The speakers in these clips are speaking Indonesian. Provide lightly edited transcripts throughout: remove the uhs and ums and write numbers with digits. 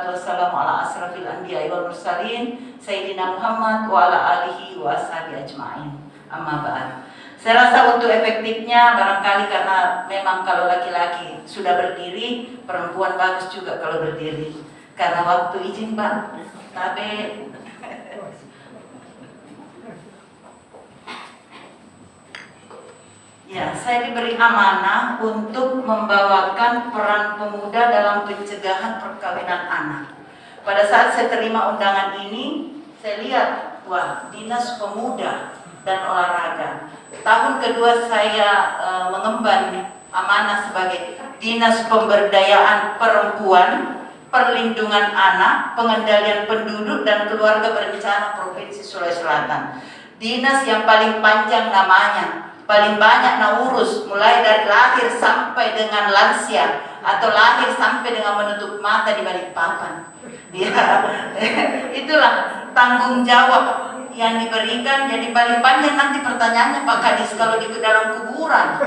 Wassalamu ala asrafil anbiya'i wal mursalin Sayyidina Muhammad wa ala alihi wa ashabi ajma'in. Amma ba'd. Saya rasa untuk efektifnya barangkali karena memang kalau laki-laki sudah berdiri, perempuan bagus juga kalau berdiri. Karena waktu izin Pak, tapi ya, saya diberi amanah untuk membawakan peran pemuda dalam pencegahan perkawinan anak. Pada saat saya terima undangan ini, saya lihat, wah, Dinas Pemuda dan Olahraga. Tahun kedua saya mengemban amanah sebagai Dinas Pemberdayaan Perempuan, Perlindungan Anak, Pengendalian Penduduk dan Keluarga Berencana Provinsi Sulawesi Selatan. Dinas yang paling panjang namanya, paling banyak urus, mulai dari lahir sampai dengan lansia atau lahir sampai dengan menutup mata di balik papan. Ya, itulah tanggung jawab yang diberikan. Jadi paling panjang nanti pertanyaannya Pak Kadis kalau di dalam kuburan,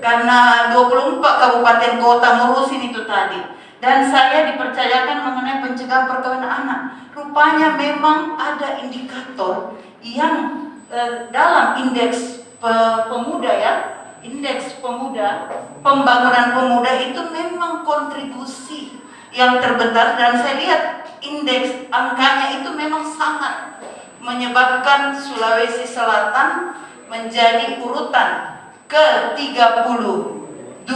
karena 24 kabupaten kota ngurusin itu tadi. Dan saya dipercayakan mengenai pencegahan perkawinan anak. Rupanya memang ada indikator yang dalam indeks pemuda ya, indeks pemuda, pembangunan pemuda itu memang kontribusi yang terbesar. Dan saya lihat indeks angkanya itu memang sangat menyebabkan Sulawesi Selatan menjadi urutan ke-32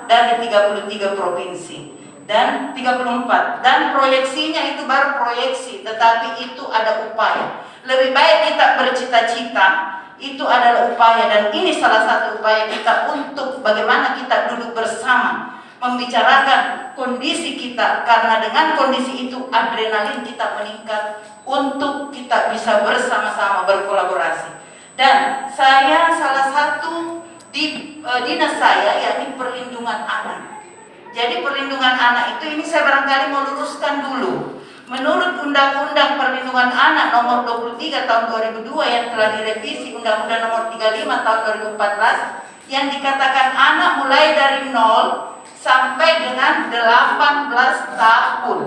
dari 33 provinsi dan 34, dan proyeksinya itu baru proyeksi, tetapi itu ada upaya. Lebih baik kita bercita-cita, itu adalah upaya, dan ini salah satu upaya kita untuk bagaimana kita duduk bersama membicarakan kondisi kita, karena dengan kondisi itu adrenalin kita meningkat untuk kita bisa bersama-sama berkolaborasi. Dan saya salah satu di dinas saya yakni perlindungan anak. Jadi perlindungan anak itu ini saya barangkali mau luruskan dulu. Menurut Undang-Undang Perlindungan Anak Nomor 23 Tahun 2002 yang telah direvisi Undang-Undang Nomor 35 Tahun 2014, yang dikatakan anak mulai dari 0 sampai dengan 18 tahun,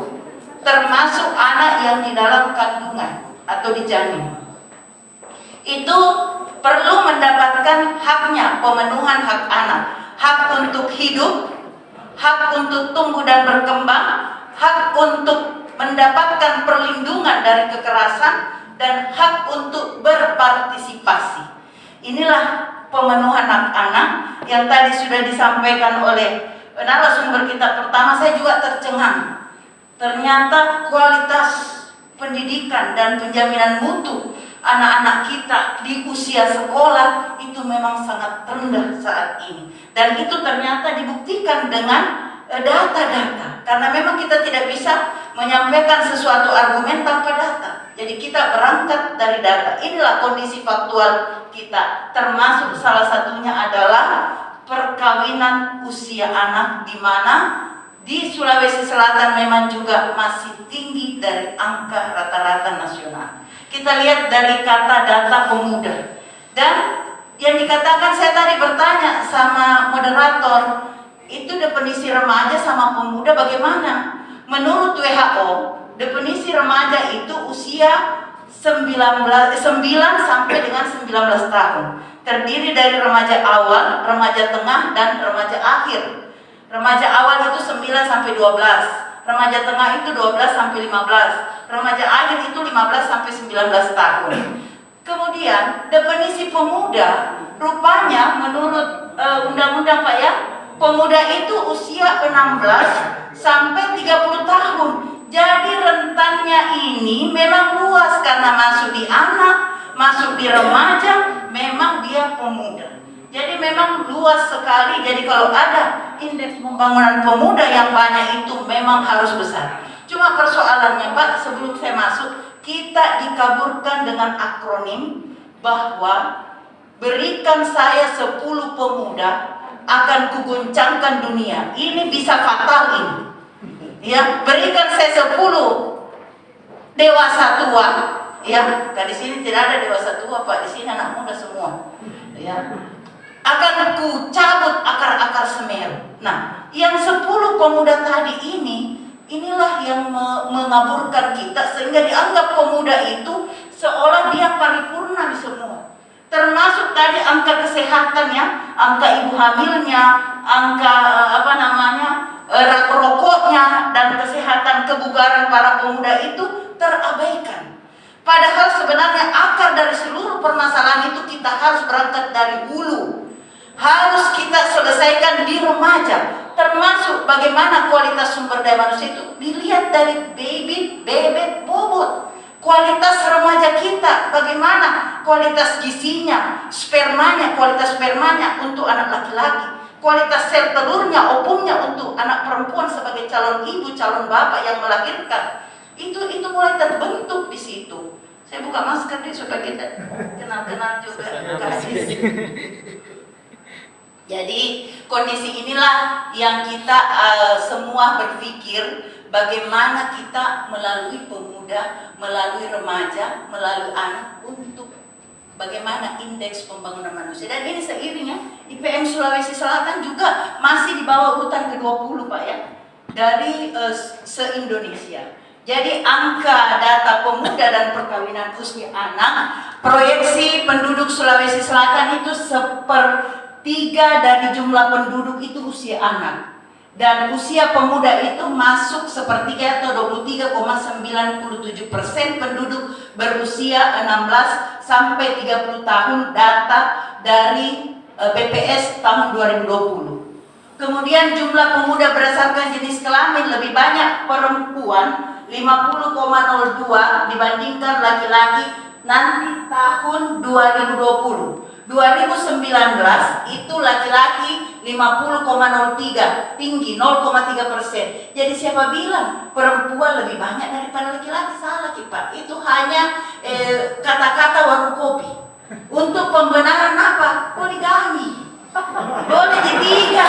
termasuk anak yang di dalam kandungan atau dijanin, itu perlu mendapatkan haknya, pemenuhan hak anak, hak untuk hidup, hak untuk tumbuh dan berkembang, hak untuk mendapatkan perlindungan dari kekerasan, dan hak untuk berpartisipasi. Inilah pemenuhan hak anak yang tadi sudah disampaikan oleh narasumber kita pertama. Saya juga tercengang. Ternyata kualitas pendidikan dan penjaminan mutu anak-anak kita di usia sekolah itu memang sangat rendah saat ini. Dan itu ternyata dibuktikan dengan data-data. Karena memang kita tidak bisa menyampaikan sesuatu argumen tanpa data. Jadi kita berangkat dari data. Inilah kondisi faktual kita. Termasuk salah satunya adalah perkawinan usia anak, di mana di Sulawesi Selatan memang juga masih tinggi dari angka rata-rata nasional. Kita lihat dari kata data pemuda. Dan yang dikatakan, saya tadi bertanya sama moderator, itu definisi remaja sama pemuda bagaimana? Menurut WHO, definisi remaja itu usia 9 sampai dengan 19 tahun. Terdiri dari remaja awal, remaja tengah, dan remaja akhir. Remaja awal itu 9 sampai 12, remaja tengah itu 12 sampai 15, remaja akhir itu 15 sampai 19 tahun. Kemudian definisi pemuda, rupanya menurut undang-undang Pak ya, pemuda itu usia 16 sampai 30 tahun. Jadi rentannya ini memang luas, karena masuk di anak, masuk di remaja, memang dia pemuda. Jadi memang luas sekali. Jadi kalau ada indeks pembangunan pemuda yang banyak itu memang harus besar. Cuma persoalannya Pak, sebelum saya masuk, kita dikaburkan dengan akronim bahwa berikan saya 10 pemuda akan kuguncangkan dunia. Ini bisa fatal ini. Ya, berikan saya 10 dewasa tua. Ya, di sini tidak ada dewasa tua Pak, di sini anak muda semua. Ya, akan ku cabut akar-akar Semeru. Nah, yang 10 pemuda tadi ini Inilah yang mengaburkan kita sehingga dianggap pemuda itu seolah dia paripurna di semua. Termasuk tadi angka kesehatannya, angka ibu hamilnya, angka rokoknya dan kesehatan kebugaran para pemuda itu terabaikan. Padahal sebenarnya akar dari seluruh permasalahan itu kita harus berangkat dari hulu. Harus kita selesaikan di remaja, termasuk bagaimana kualitas sumber daya manusia itu dilihat dari bebek, bobot. Kualitas remaja kita, bagaimana kualitas gizinya, kualitas spermanya untuk anak laki-laki, kualitas sel telurnya, ovumnya untuk anak perempuan sebagai calon ibu, calon bapak yang melahirkan. Itu mulai terbentuk di situ. Saya buka masker deh supaya kita kenal-kenal juga. Jadi kondisi inilah yang kita semua berpikir bagaimana kita melalui pemuda, melalui remaja, melalui anak untuk bagaimana indeks pembangunan manusia. Dan ini seiringnya IPM Sulawesi Selatan juga masih di bawah urutan ke-20 Pak ya, dari se-Indonesia. Jadi angka data pemuda dan perkawinan usia anak, proyeksi penduduk Sulawesi Selatan itu 1/3 dari jumlah penduduk itu usia anak. Dan usia pemuda itu masuk 1/3 atau 23,97% penduduk berusia 16 sampai 30 tahun data dari BPS tahun 2020. Kemudian jumlah pemuda berdasarkan jenis kelamin lebih banyak perempuan 50,02 dibandingkan laki-laki nanti tahun 2020. 2019 itu laki-laki 50,03, tinggi 0,3%. Jadi siapa bilang perempuan lebih banyak daripada laki-laki? Salah Pak. Itu hanya kata-kata warung kopi. Untuk pembenaran apa? Poligami. Boleh di 3.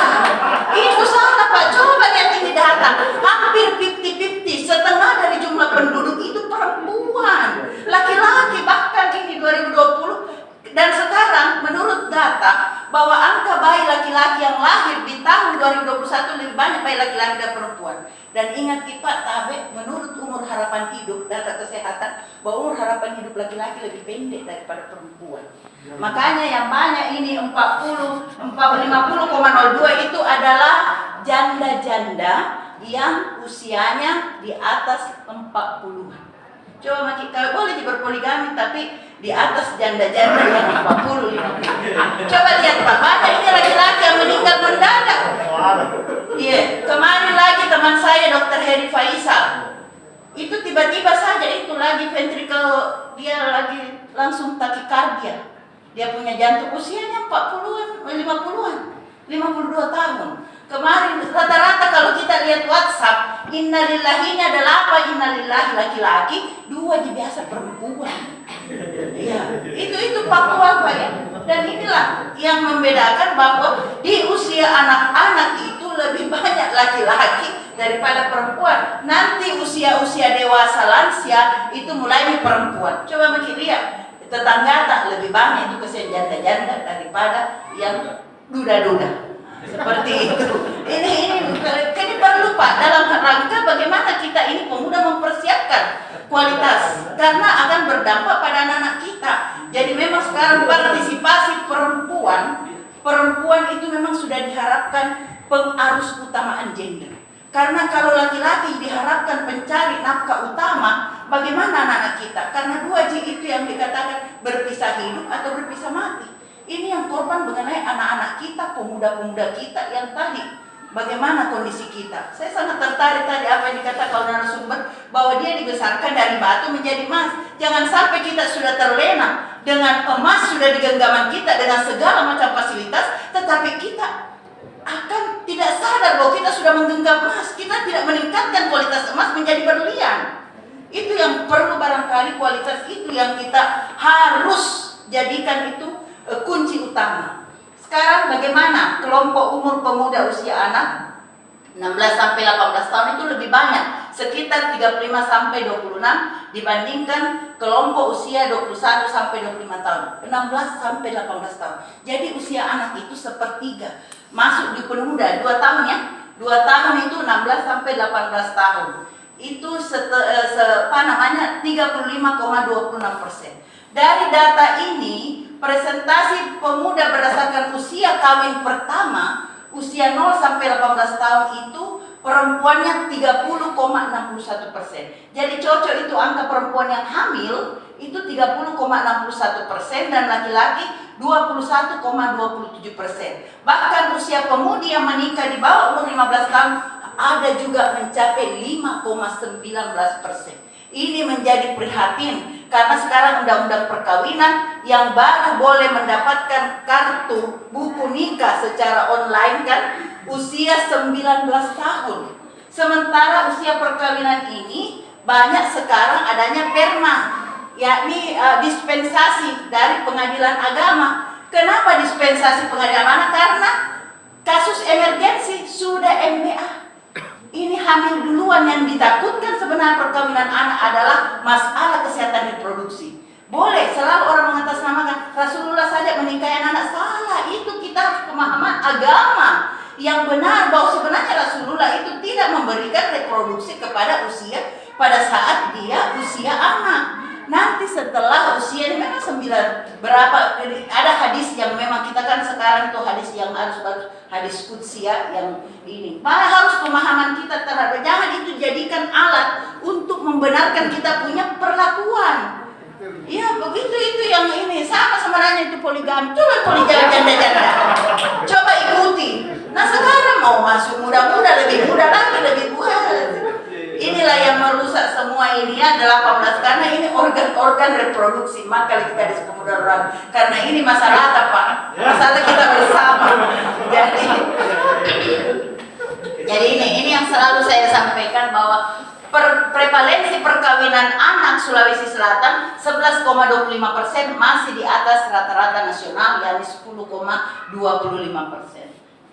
Itu salah Pak. Coba lihat ini data. Hampir 50-50. Setengah dari jumlah penduduk itu perempuan. Laki-laki bahkan ini 2020. Dan sekarang menurut data bahwa angka bayi laki-laki yang lahir di tahun 2021 lebih banyak bayi laki-laki dan perempuan. Dan ingat Pak Tabe, menurut umur harapan hidup data kesehatan bahwa umur harapan hidup laki-laki lebih pendek daripada perempuan. Makanya yang banyak ini 50,02 itu adalah janda-janda yang usianya di atas 40-an. Coba kita boleh berpoligami tapi di atas janda-janda yang 40. Coba lihat Pak, banyak ini laki-laki yang meninggal mendadak. Iya, kemarin lagi teman saya Dr. Heri Faisal. Itu tiba-tiba saja itu lagi ventricle dia lagi langsung takikardia. Dia punya jantung usianya 40-an, 50-an, 52 tahun. Kemarin rata-rata kalau kita lihat WhatsApp, innalillahi ini adalah apa? Innalillahi laki-laki, 2 biasa perempuan. Ya, itu faktual Pak ya. Dan inilah yang membedakan bahwa di usia anak-anak itu lebih banyak laki-laki daripada perempuan. Nanti usia-usia dewasa lansia itu mulai perempuan. Coba makin lihat, tetangga tak lebih banyak itu kesian janda-janda daripada yang duda-duda. Seperti itu. Ini perlu Pak dalam rangka bagaimana kita ini pemuda mempersiapkan kualitas karena akan berdampak pada anak-anak kita. Jadi memang sekarang partisipasi perempuan itu memang sudah diharapkan pengarus utamaan gender. Karena kalau laki-laki diharapkan pencari nafkah utama, bagaimana anak-anak kita? Karena 2J itu yang dikatakan berpisah hidup atau berpisah mati. Ini yang korban mengenai anak-anak kita, pemuda-pemuda kita yang tadi. Bagaimana kondisi kita? Saya sangat tertarik tadi apa yang dikatakan oleh narasumber bahwa dia dibesarkan dari batu menjadi emas. Jangan sampai kita sudah terlena dengan emas sudah di genggaman kita dengan segala macam fasilitas, tetapi kita akan tidak sadar bahwa kita sudah menggenggam emas. Kita tidak meningkatkan kualitas emas menjadi berlian. Itu yang perlu barangkali kualitas itu yang kita harus jadikan itu kunci utama. Sekarang bagaimana kelompok umur pemuda usia anak 16 sampai 18 tahun itu lebih banyak, sekitar 35 sampai 26 dibandingkan kelompok usia 21 sampai 25 tahun, 16 sampai 18 tahun. Jadi usia anak itu 1/3 masuk di pemuda 2 tahun ya. 2 tahun itu 16 sampai 18 tahun. Itu 35,26%. Dari data ini, presentasi pemuda berdasarkan usia kawin pertama, usia 0 sampai 18 tahun itu perempuannya 30,61%. Jadi cocok itu angka perempuan yang hamil itu 30,61% dan laki-laki 21,27%. Bahkan usia pemudi yang menikah di bawah umur 15 tahun ada juga mencapai 5,19%. Ini menjadi prihatin karena sekarang undang-undang perkawinan yang baru boleh mendapatkan kartu buku nikah secara online kan usia 19 tahun. Sementara usia perkawinan ini banyak sekarang adanya perma, yakni dispensasi dari pengadilan agama. Kenapa dispensasi pengadilan agama? Karena kasus emergensi sudah MBA. Ini hamil duluan. Yang ditakutkan sebenarnya perkawinan anak adalah masalah kesehatan reproduksi. Boleh selalu orang mengatasnamakan Rasulullah saja menikahi anak, salah. Itu kita harus pemahaman agama yang benar bahwa sebenarnya Rasulullah itu tidak memberikan reproduksi kepada usia pada saat dia usia anak. Nanti setelah usia ini memang 9 berapa, ada hadis yang memang kita kan sekarang itu hadis yang harus hadis qudsi yang ini. Harus pemahaman kita terhadap, jangan itu jadikan alat untuk membenarkan kita punya perlakuan. Iya begitu, itu yang ini sama sebenarnya itu poligami. Coba poligami janda-janda, coba ikuti. Nah sekarang mau masuk muda-muda, lebih muda lagi, lebih tua. Inilah yang merusak semua ini ya 18 karena ini organ-organ reproduksi. Maka kita disebut muda-muda karena ini masalah apa? Masalah kita bersama. Jadi ini yang selalu saya sampaikan bahwa prevalensi perkawinan anak Sulawesi Selatan 11,25% masih di atas rata-rata nasional, yakni 10,25%.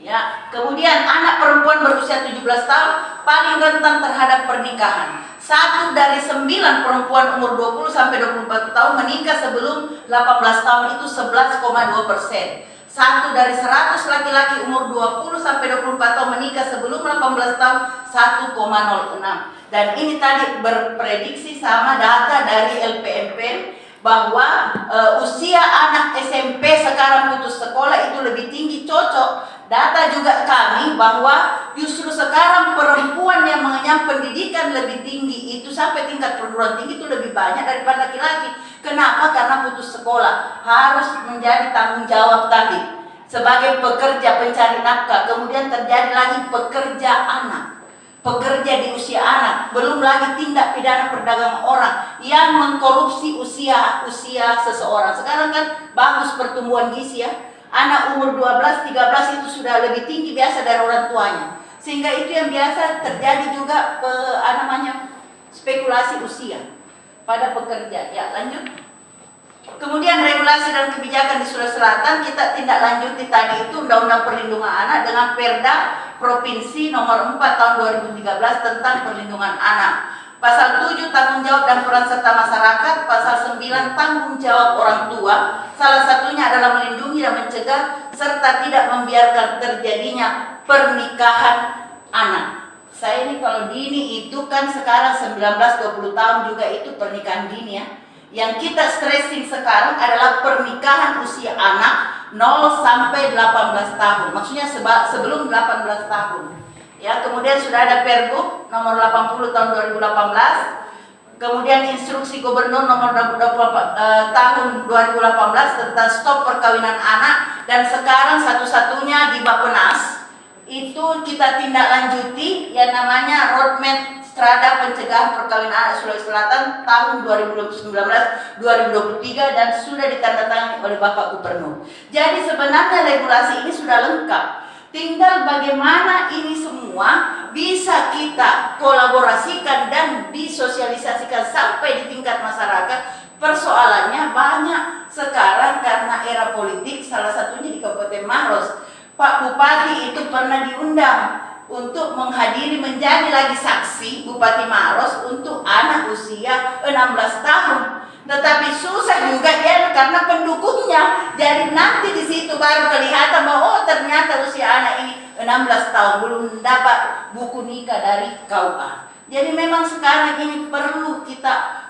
Ya, kemudian anak perempuan berusia 17 tahun paling rentan terhadap pernikahan. 1 dari 9 perempuan umur 20 sampai 24 tahun menikah sebelum 18 tahun itu 11,2%. 1 dari 100 laki-laki umur 20 sampai 24 tahun menikah sebelum 18 tahun 1,06. Dan ini tadi berprediksi sama data dari LPMP bahwa usia anak SMP sekarang putus sekolah itu lebih tinggi, cocok. Data juga kami bahwa justru sekarang perempuan yang mengenyam pendidikan lebih tinggi itu sampai tingkat perguruan tinggi itu lebih banyak daripada laki-laki. Kenapa? Karena putus sekolah harus menjadi tanggung jawab tadi sebagai pekerja pencari nafkah. Kemudian terjadi lagi pekerja anak, pekerja di usia anak, belum lagi tindak pidana perdagangan orang yang mengkorupsi usia seseorang. Sekarang kan bagus pertumbuhan gizi ya. Anak umur 12, 13 itu sudah lebih tinggi biasa dari orang tuanya. Sehingga itu yang biasa terjadi juga spekulasi usia pada pekerja. Ya, lanjut. Kemudian regulasi dan kebijakan di Sulawesi Selatan kita tindak lanjuti tadi itu Undang-Undang Perlindungan Anak dengan Perda Provinsi nomor 4 tahun 2013 tentang perlindungan anak. Pasal 7 tanggung jawab dan peran serta masyarakat, pasal 9 tanggung jawab orang tua, salah satunya adalah melindungi dan mencegah serta tidak membiarkan terjadinya pernikahan anak. Saya ini kalau dini itu kan sekarang 19-20 tahun juga itu pernikahan dini ya. Yang kita stressing sekarang adalah pernikahan usia anak 0 sampai 18 tahun. Maksudnya sebelum 18 tahun. Ya, kemudian sudah ada Pergub nomor 80 tahun 2018. Kemudian instruksi gubernur nomor 24 tahun 2018 tentang stop perkawinan anak, dan sekarang satu-satunya di Bappenas itu kita tindak lanjuti yang namanya Roadmap Strada Pencegahan Perkawinan Anak Sulawesi Selatan tahun 2019-2023 dan sudah ditandatangani oleh Bapak Gubernur. Jadi sebenarnya regulasi ini sudah lengkap. Tinggal bagaimana ini semua bisa kita kolaborasikan dan disosialisasikan sampai di tingkat masyarakat. Persoalannya banyak sekarang karena era politik, salah satunya di Kabupaten Maros. Pak Bupati itu pernah diundang untuk menghadiri menjadi lagi saksi Bupati Maros untuk anak usia 16 tahun. Tetapi susah juga dia karena pendukungnya. Jadi nanti di situ baru kelihatan bahwa oh ternyata usia anak ini 16 tahun belum dapat buku nikah dari KUA. Jadi memang sekarang ini perlu kita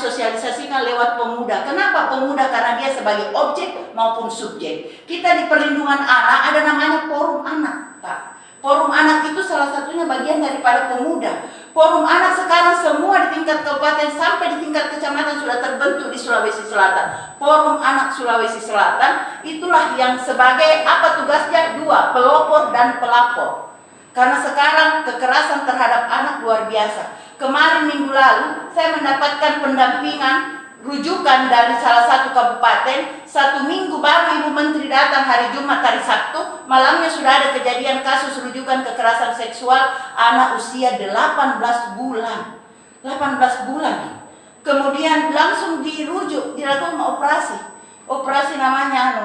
sosialisasikan lewat pemuda. Kenapa pemuda? Karena dia sebagai objek maupun subjek. Kita di perlindungan anak ada namanya forum anak, Pak. Forum anak itu salah satunya bagian daripada pemuda. Forum anak sekarang semua di tingkat kabupaten sampai di tingkat kecamatan sudah terbentuk di Sulawesi Selatan. Forum anak Sulawesi Selatan itulah yang sebagai apa tugasnya? Dua, pelopor dan pelapor. Karena sekarang kekerasan terhadap anak luar biasa. Kemarin minggu lalu saya mendapatkan pendampingan rujukan dari salah satu kabupaten. 1 minggu baru Ibu Menteri datang hari Jumat, hari Sabtu, malamnya sudah ada kejadian kasus rujukan kekerasan seksual anak usia 18 bulan. 18 bulan. Kemudian langsung dirujuk, dilakukan operasi. Operasi namanya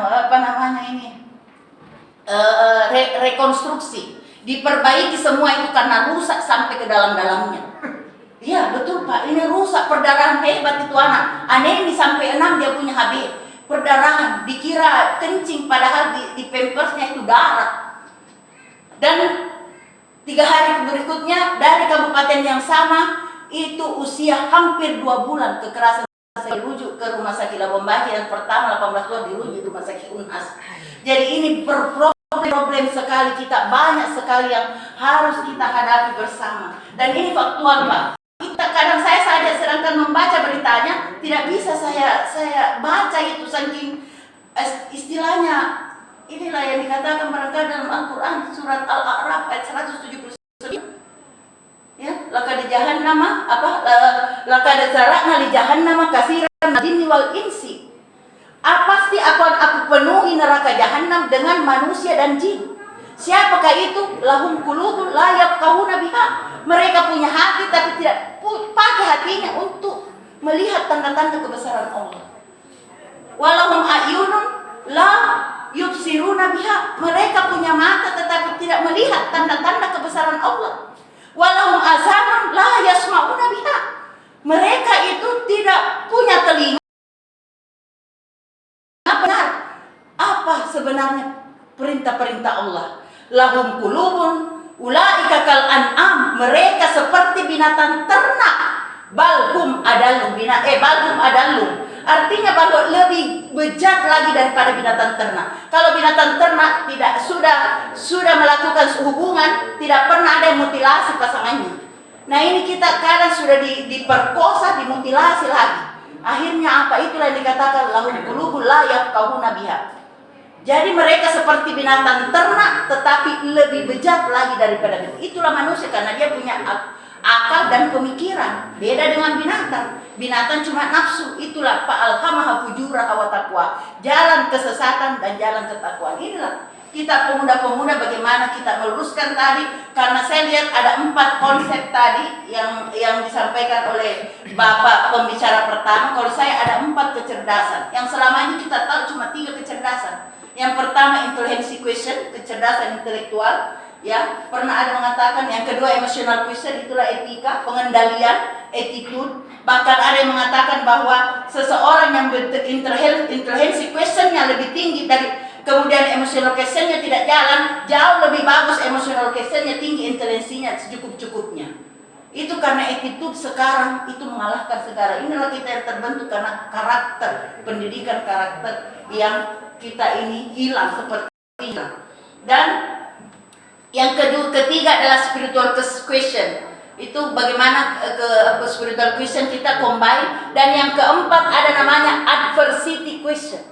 rekonstruksi. Diperbaiki semua itu karena rusak sampai ke dalam-dalamnya. Iya betul Pak, ini rusak, perdarahan hebat itu anak. Anemi sampai 6 dia punya HB. Perdarahan, dikira kencing padahal di pampersnya itu darah. Dan 3 hari berikutnya dari kabupaten yang sama itu usia hampir 2 bulan kekerasan dirujuk ke rumah sakit Labombaji. Yang pertama 18 tahun dirujuk di rumah sakit Unhas. Jadi ini problem sekali, kita banyak sekali yang harus kita hadapi bersama. Dan ini faktual Pak. Kadang saya saja sedangkan membaca beritanya tidak bisa saya baca itu saking istilahnya. Inilah yang dikatakan barangkali dalam Al-Quran surat Al-A'raf ayat 179. Ya, laqad jahannama laqad zara'na li jahannama katsiran jinni wal insi. Pasti aku penuhi neraka jahanam dengan manusia dan jin. Siapakah itu? Lahum qulubun la yafqahuna biha. Mereka punya hati tapi tidak pakai hatinya untuk melihat tanda-tanda kebesaran Allah. Walahum a'yunun la yubsiruna biha. Mereka punya mata tetapi tidak melihat tanda-tanda kebesaran Allah. Walahum azanun la yasma'una biha. Mereka itu tidak punya telinga. Benar apa sebenarnya perintah-perintah Allah? Lahum qulubun ulaika kal an'am. Mereka seperti binatang ternak. Balhum adallu balhum adallu. Artinya bahwa lebih bejat lagi daripada binatang ternak. Kalau binatang ternak tidak sudah melakukan hubungan, tidak pernah ada yang mutilasi pasangannya. Nah ini kita kadang sudah diperkosa, dimutilasi lagi. Akhirnya apa? Itulah yang dikatakan lahum qulubun la yafqahuna biha. Jadi mereka seperti binatang ternak tetapi lebih bejat lagi daripada itu. Itulah manusia karena dia punya akal dan pemikiran. Beda dengan binatang. Binatang cuma nafsu. Itulah fa'alhamaha fujuraha wa taqwa. Jalan kesesatan dan jalan ketakwaan. Inilah kita pemuda-pemuda bagaimana kita meluruskan tadi, karena saya lihat ada 4 konsep tadi yang disampaikan oleh Bapak pembicara pertama. Kalau saya ada 4 kecerdasan yang selama ini kita tahu cuma 3 kecerdasan. Yang pertama intelligence quotient, kecerdasan intelektual, ya pernah ada mengatakan. Yang kedua emotional quotient, itulah etika, pengendalian, attitude. Bahkan ada yang mengatakan bahwa seseorang yang intelligence quotient-nya lebih tinggi dari kemudian emotional quotient-nya tidak jalan, jauh lebih bagus emotional quotient-nya tinggi, intelijensinya secukup-cukupnya. Itu karena attitude sekarang itu mengalahkan segala. Inilah kita yang terbentuk karena karakter, pendidikan karakter yang kita ini hilang seperti ini. Dan yang ketiga adalah spiritual question. Itu bagaimana spiritual question kita combine. Dan yang keempat ada namanya adversity question.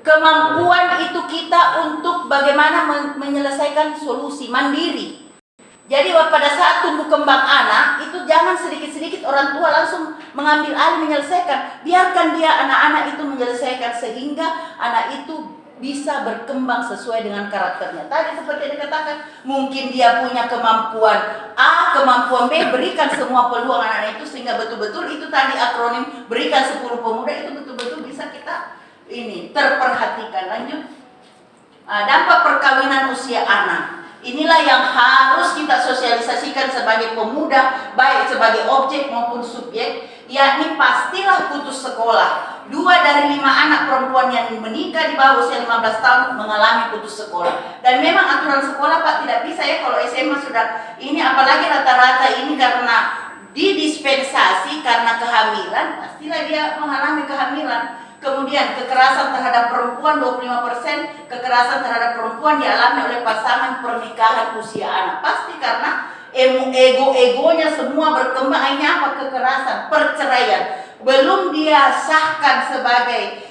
Kemampuan itu kita untuk bagaimana menyelesaikan solusi mandiri. Jadi pada saat tumbuh kembang anak itu jangan sedikit-sedikit orang tua langsung mengambil alih menyelesaikan. Biarkan dia anak-anak itu menyelesaikan sehingga anak itu bisa berkembang sesuai dengan karakternya. Tadi seperti yang dikatakan, mungkin dia punya kemampuan A, kemampuan B, berikan semua peluang anak-anak itu sehingga betul-betul itu tadi akronim berikan 10 pemuda itu betul-betul bisa kita ini terperhatikan. Lanjut. Dampak perkawinan usia anak. Inilah yang harus kita sosialisasikan sebagai pemuda, baik sebagai objek maupun subjek. yakni pastilah putus sekolah. 2 dari 5 anak perempuan yang menikah di bawah usia 15 tahun mengalami putus sekolah. Dan memang aturan sekolah Pak tidak bisa ya kalau SMA sudah ini, apalagi rata-rata ini karena didispensasi karena kehamilan, pastilah dia mengalami kehamilan. Kemudian kekerasan terhadap perempuan 25%, kekerasan terhadap perempuan dialami oleh pasangan pernikahan usia anak. Pasti karena ego-egonya semua berkembang. Akhirnya apa? Kekerasan, perceraian. Belum dia sahkan sebagai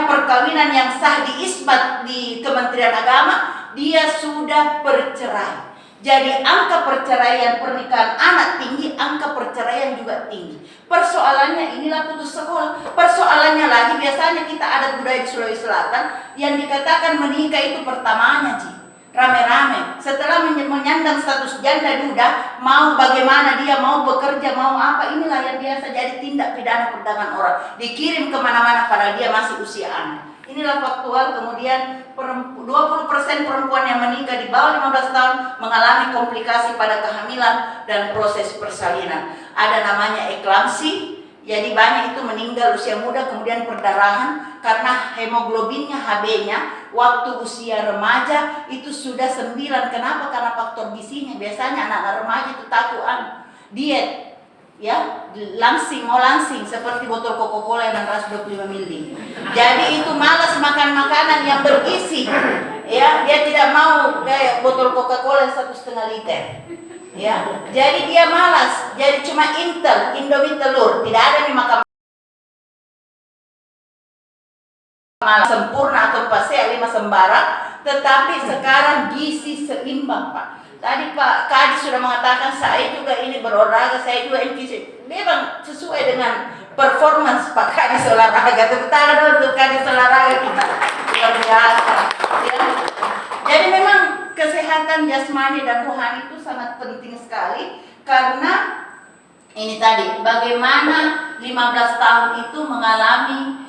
perkawinan yang sah di isbat di Kementerian Agama, dia sudah bercerai. Jadi angka perceraian pernikahan anak tinggi, angka perceraian juga tinggi. Persoalannya inilah putus sekolah. Persoalannya lagi, biasanya kita ada budaya di Sulawesi Selatan yang dikatakan menikah itu pertamanya, Ji. Rame-rame. Setelah menyandang status janda duda, mau bagaimana dia, mau bekerja, mau apa, inilah yang biasa jadi tindak pidana perdagangan orang. Dikirim kemana-mana padahal dia masih usia anak. Inilah faktual. Kemudian 20% perempuan yang menikah di bawah 15 tahun mengalami komplikasi pada kehamilan dan proses persalinan. Ada namanya eklamsi, jadi banyak itu meninggal usia muda, kemudian perdarahan karena hemoglobinnya, HB-nya waktu usia remaja itu sudah 9. Kenapa? Karena faktor gizinya. Biasanya anak-anak remaja itu takuan diet, ya, mau langsing seperti botol Coca-Cola yang 625 ml. Jadi itu malas makan makanan yang bergizi, ya, dia tidak mau kayak botol Coca-Cola 1,5 liter, ya. Jadi dia malas, jadi cuma Indomie telur, tidak ada nih makan sempurna atau pasti 5 sembara, tetapi sekarang gizi seimbang, Pak. Tadi Pak Kadi sudah mengatakan saya juga ini berolahraga, saya juga NPC. Memang sesuai dengan performance Pak Kadi olahraga. Tepuk tangan untuk Kadi olahraga kita luar biasa. Ya. Jadi memang kesehatan jasmani dan rohani itu sangat penting sekali karena ini tadi bagaimana 15 tahun itu mengalami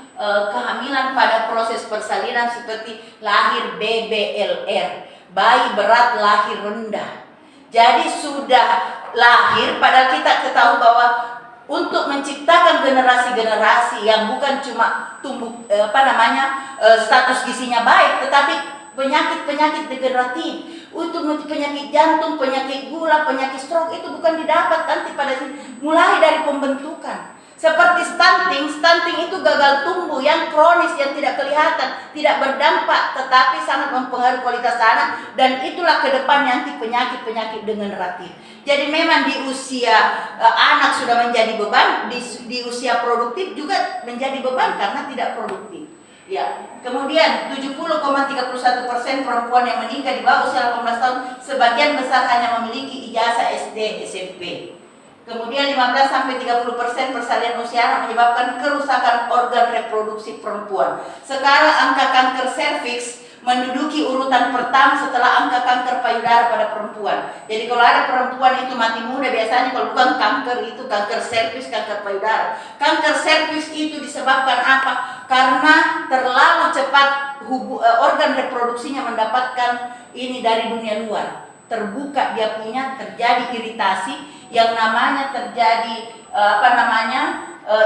kehamilan pada proses persalinan seperti lahir BBLR. Bayi berat lahir rendah. Jadi sudah lahir, padahal kita ketahui bahwa untuk menciptakan generasi-generasi yang bukan cuma tumbuh status gizinya baik, tetapi penyakit-penyakit degeneratif, untuk penyakit jantung, penyakit gula, penyakit stroke itu bukan didapat nanti pada mulai dari pembentukan. Seperti stunting itu gagal tumbuh yang kronis yang tidak kelihatan, tidak berdampak, tetapi sangat mempengaruhi kualitas anak, dan itulah ke depan nanti penyakit-penyakit degeneratif. Jadi memang di usia anak sudah menjadi beban, di usia produktif juga menjadi beban karena tidak produktif. Ya. Kemudian 70,31% perempuan yang menikah di bawah usia 18 tahun sebagian besar hanya memiliki ijazah SD, SMP. Kemudian 15-30% persalinan usia anak menyebabkan kerusakan organ reproduksi perempuan. Sekarang angka kanker serviks menduduki urutan pertama setelah angka kanker payudara pada perempuan. Jadi kalau ada perempuan itu mati muda, biasanya kalau bukan kanker itu kanker serviks, kanker payudara. Kanker serviks itu disebabkan apa? Karena terlalu cepat organ reproduksinya mendapatkan ini dari dunia luar. Terbuka dia punya, terjadi iritasi yang namanya terjadi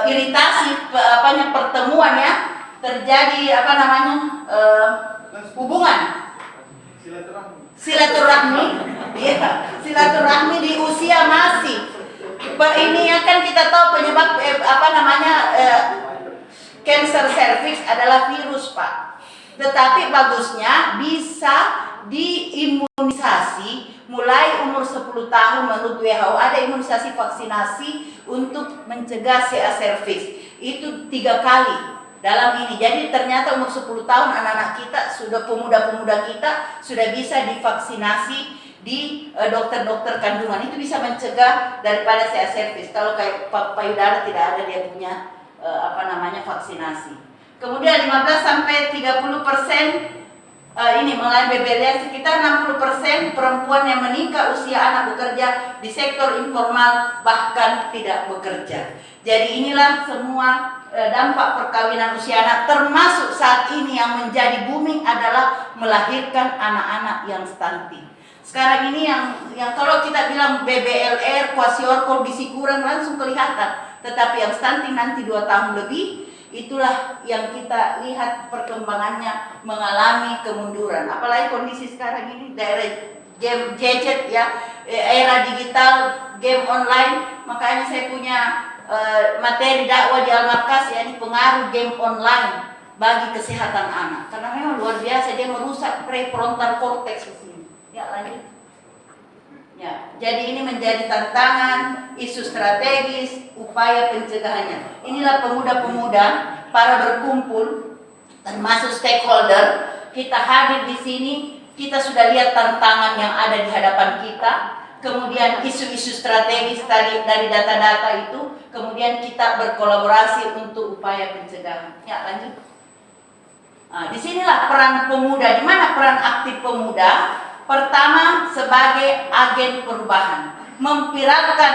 iritasi pertemuan ya, terjadi hubungan silaturahmi ya, silaturahmi di usia masih ini ya kan kita tahu penyebab cancer cervix adalah virus Pak, tetapi bagusnya bisa diimunisasi mulai umur 10 tahun. Menurut WHO ada imunisasi vaksinasi untuk mencegah CA cervix itu 3 kali dalam ini. Jadi ternyata umur 10 tahun anak-anak kita sudah, pemuda-pemuda kita sudah bisa divaksinasi di dokter-dokter kandungan. Itu bisa mencegah daripada CA cervix. Kalau kayak payudara tidak ada dia punya vaksinasi. Kemudian 15-30% ini mengalami BBLR. Sekitar 60% perempuan yang menikah usia anak bekerja di sektor informal bahkan tidak bekerja. Jadi inilah semua dampak perkawinan usia anak, termasuk saat ini yang menjadi booming adalah melahirkan anak-anak yang stunting. Sekarang ini yang kalau kita bilang BBLR, kwasiorkor, bisi kurang langsung kelihatan. Tetapi yang stunting nanti 2 tahun lebih, itulah yang kita lihat perkembangannya mengalami kemunduran. Apalagi kondisi sekarang ini daerah game gadget ya, era digital, game online. Makanya saya punya materi dakwah di Al-Markas ya, ini pengaruh game online bagi kesehatan anak. Karena memang luar biasa, dia merusak prefrontal cortex di sini. Ya, lanjut. Ya, jadi ini menjadi tantangan, isu strategis, upaya pencegahannya. Inilah pemuda-pemuda para berkumpul, termasuk stakeholder. Kita hadir di sini, kita sudah lihat tantangan yang ada di hadapan kita. Kemudian isu-isu strategis tadi dari data-data itu, kemudian kita berkolaborasi untuk upaya pencegahan. Ya, lanjut. Nah, disinilah peran pemuda. Di mana peran aktif pemuda? Pertama, sebagai agen perubahan, memviralkan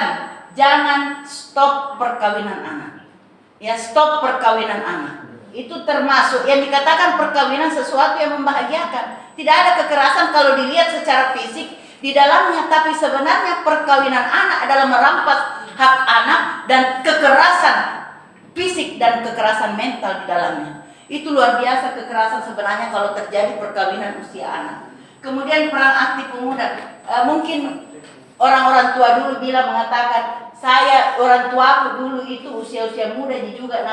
jangan stop perkawinan anak. Ya, stop perkawinan anak. Itu termasuk yang dikatakan perkawinan sesuatu yang membahagiakan. Tidak ada kekerasan kalau dilihat secara fisik di dalamnya, tapi sebenarnya perkawinan anak adalah merampas hak anak dan kekerasan fisik dan kekerasan mental di dalamnya. Itu luar biasa kekerasan sebenarnya kalau terjadi perkawinan usia anak. Kemudian peran aktif pemuda, mungkin orang-orang tua dulu bilang mengatakan, saya orang tuaku dulu itu usia-usia muda juga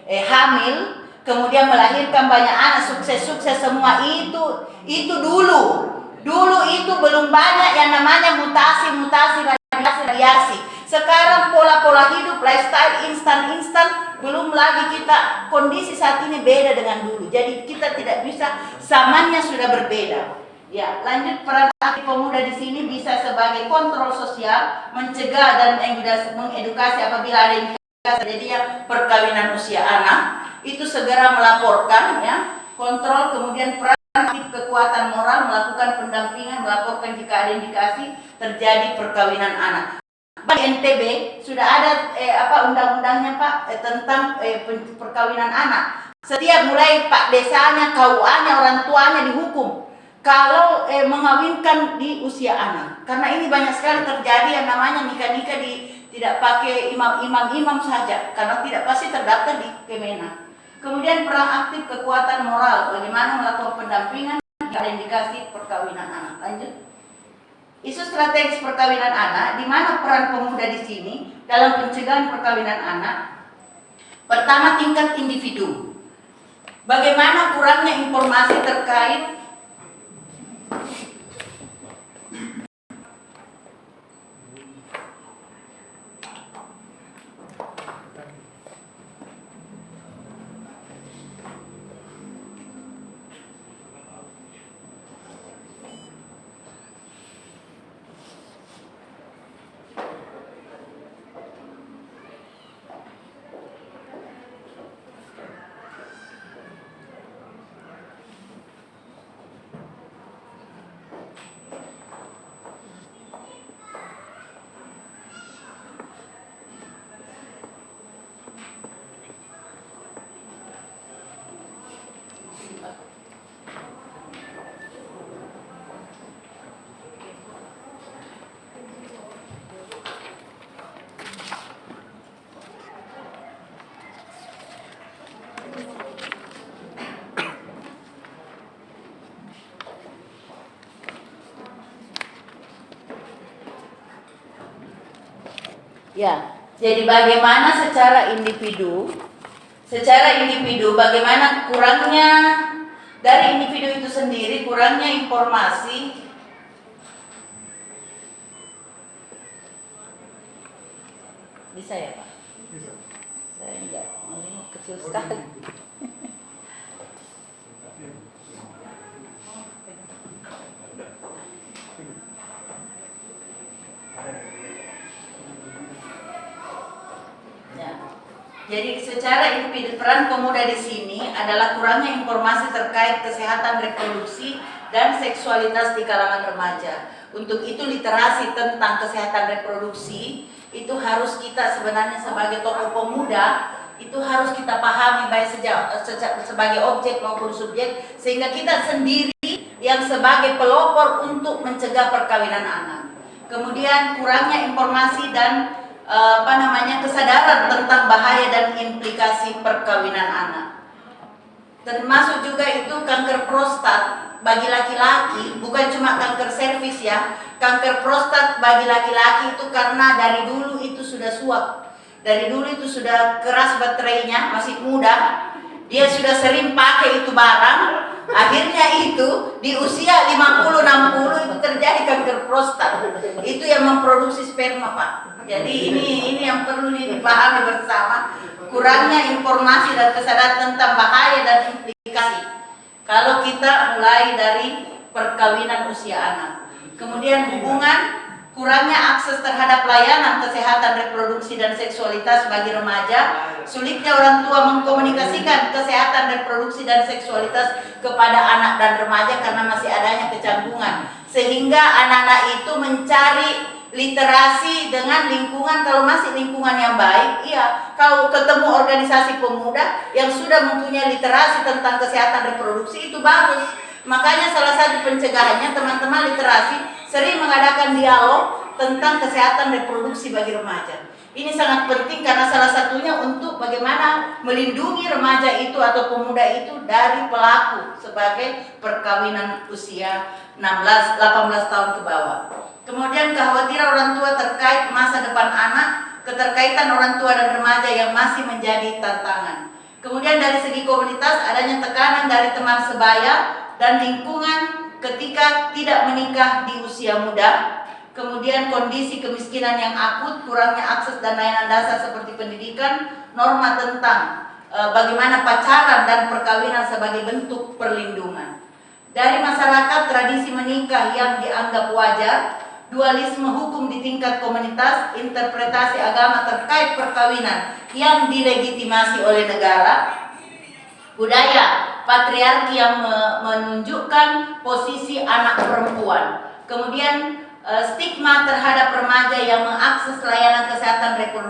hamil, kemudian melahirkan banyak anak, sukses-sukses semua. Itu dulu itu belum banyak yang namanya mutasi, radiasi. Sekarang pola-pola hidup, lifestyle instan, belum lagi kita kondisi saat ini beda dengan dulu. Jadi kita tidak bisa, zamannya sudah berbeda. Ya, lanjut. Peran aktif pemuda di sini bisa sebagai kontrol sosial, mencegah dan mengedukasi apabila ada indikasi terjadinya perkawinan usia anak. Itu segera melaporkan, ya, kontrol. Kemudian peran aktif kekuatan moral, melakukan pendampingan, melaporkan jika ada indikasi terjadi perkawinan anak. Di NTB sudah ada undang-undangnya Pak tentang perkawinan anak. Setiap mulai Pak desanya, KUA-nya, orang tuanya dihukum kalau mengawinkan di usia anak. Karena ini banyak sekali terjadi yang namanya nikah-nikah tidak pakai imam saja, karena tidak pasti terdaftar di Kemenak. Kemudian peran aktif kekuatan moral, bagaimana melakukan pendampingan jika ada indikasi perkawinan anak. Lanjut. Isu strategis perkawinan anak, di mana peran pemuda di sini dalam pencegahan perkawinan anak. Pertama, tingkat individu. Bagaimana kurangnya informasi terkait ya, jadi bagaimana secara individu bagaimana kurangnya dari individu itu sendiri, kurangnya informasi. Bisa ya Pak? Bisa. Saya enggak, ini kecil sekali. Jadi secara individu, peran pemuda di sini adalah kurangnya informasi terkait kesehatan reproduksi dan seksualitas di kalangan remaja. Untuk itu literasi tentang kesehatan reproduksi itu harus kita sebenarnya sebagai tokoh pemuda itu harus kita pahami baik sebagai objek maupun subjek, sehingga kita sendiri yang sebagai pelopor untuk mencegah perkawinan anak. Kemudian kurangnya informasi dan kesadaran tentang bahaya dan implikasi perkawinan anak. Termasuk juga itu kanker prostat bagi laki-laki, bukan cuma kanker serviks ya. Kanker prostat bagi laki-laki itu karena dari dulu itu sudah suap. Dari dulu itu sudah keras baterainya, masih muda. Dia sudah sering pakai itu barang. Akhirnya itu di usia 50-60 itu terjadi kanker prostat. Itu yang memproduksi sperma, Pak. Jadi ini yang perlu dipahami bersama. Kurangnya informasi dan kesadaran tentang bahaya dan implikasi. Kalau kita mulai dari perkawinan usia anak. Kemudian hubungan, kurangnya akses terhadap layanan kesehatan reproduksi dan seksualitas bagi remaja, sulitnya orang tua mengkomunikasikan kesehatan reproduksi dan seksualitas kepada anak dan remaja karena masih adanya kecanggungan, sehingga anak-anak itu mencari literasi dengan lingkungan. Kalau masih lingkungan yang baik, iya, kalau ketemu organisasi pemuda yang sudah mempunyai literasi tentang kesehatan reproduksi itu bagus. Makanya salah satu pencegahannya teman-teman literasi sering mengadakan dialog tentang kesehatan reproduksi bagi remaja. Ini sangat penting karena salah satunya untuk bagaimana melindungi remaja itu atau pemuda itu dari pelaku sebagai perkawinan usia 18 tahun ke bawah. Kemudian kekhawatiran orang tua terkait masa depan anak, keterkaitan orang tua dan remaja yang masih menjadi tantangan. Kemudian dari segi komunitas adanya tekanan dari teman sebaya dan lingkungan ketika tidak menikah di usia muda. Kemudian kondisi kemiskinan yang akut, kurangnya akses dan layanan dasar seperti pendidikan, norma tentang bagaimana pacaran dan perkawinan sebagai bentuk perlindungan. Dari masyarakat, tradisi menikah yang dianggap wajar, dualisme hukum di tingkat komunitas, interpretasi agama terkait perkawinan yang dilegitimasi oleh negara, budaya patriarki yang menunjukkan posisi anak perempuan. Kemudian stigma terhadap remaja yang mengakses layanan kesehatan reproduksi